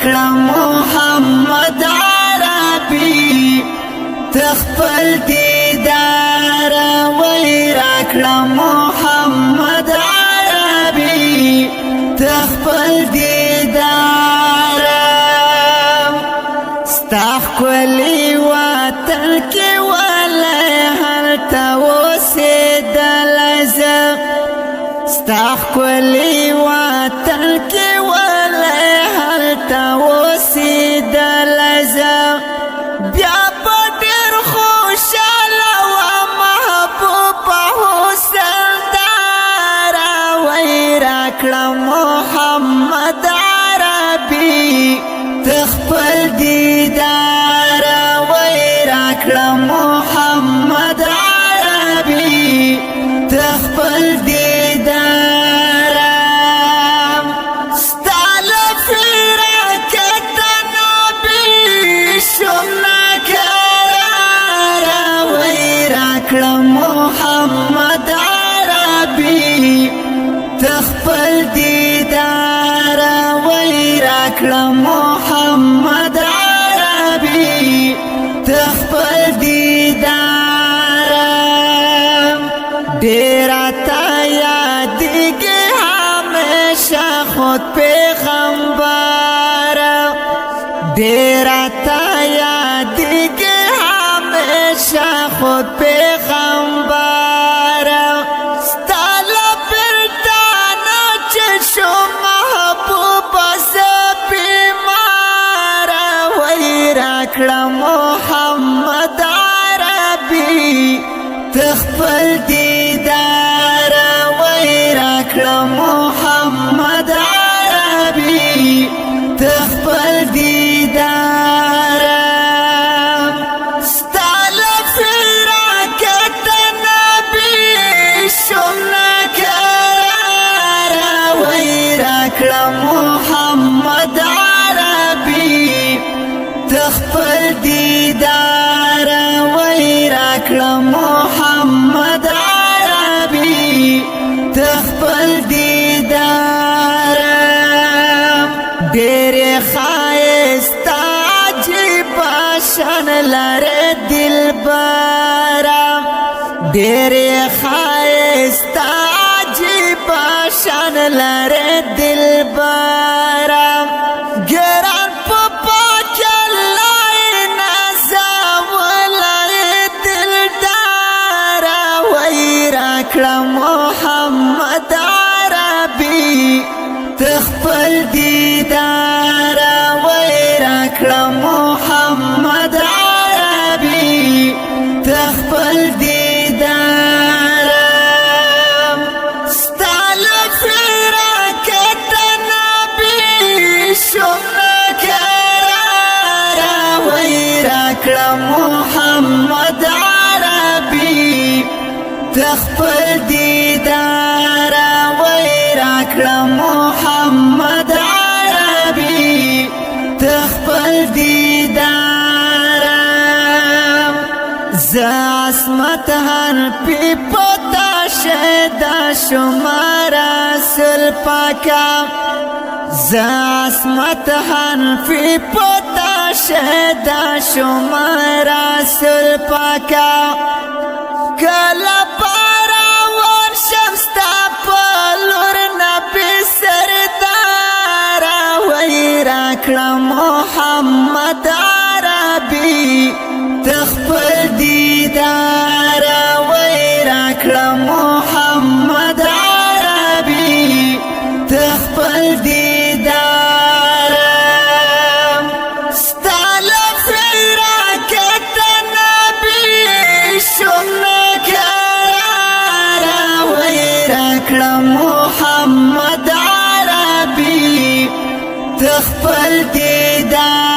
راکړه محمد عربي تخپل دیدار وای راکړه محمد عربي تخپل دیدار ستا ښکلي وطن کې ولی هلته اوسېدلی زه ستا ښکلي وطن کې ولی هلته اوسېدلی زه بیا به ډېر خوشحاله وم محبوبه حسنداره وای راکړه محمد عربي تخپل دیدار وای راکړه محمد عربي تخپل دیدار ستا له فراقت نبي شوم ناکراره وای راکړه محمد عربي تخپل دیدار وای راکړه محمد عربي تخپل دیدار ډېر تا یادېږي همیشه خود پیغمبر ډېر تا یادېږي همیشه خود پیغمبر ستا له بیلتانه چې شوم محبوبه زه بیماره وای راکړه محمد عربي تخپل دیدار وای راکړه محمد عربي تخپل دیدار ستا له فراقت نبي شوم ناکراره وای راکړه محمد عربي تخپل دیدار وای راکړه محمد عربي تخپل دیدار ډېرې ښایسته عجیبه شان لرې دلبره ډېرې ښایسته عجیبه شان لرې دلبره ګران په پاک الله نازولی دلداره وای راکړه محمد عربي تخپل دیدار وای راکړه محمد عربي تخپل دیدار ستا له فراقت نبي شوم ناکراره وای راکړه محمد عربي تخپل دیدار وای راکړه محمد عربي تخپل دیدار زه عصمت حنفي پتا شهدا شوم رسول پاکه زه عصمت حنفي پتا شهدا شوم رسول پاکه کله پاراون شم ستا په لور نبي سرداره وای راکړه محمد عربي تخپل دیدار وای راکړه محمد عربي تخپل دیدار ستا له فراقت نبي شوم ناکراره وای راکړه محمد عربي تخپل دیدار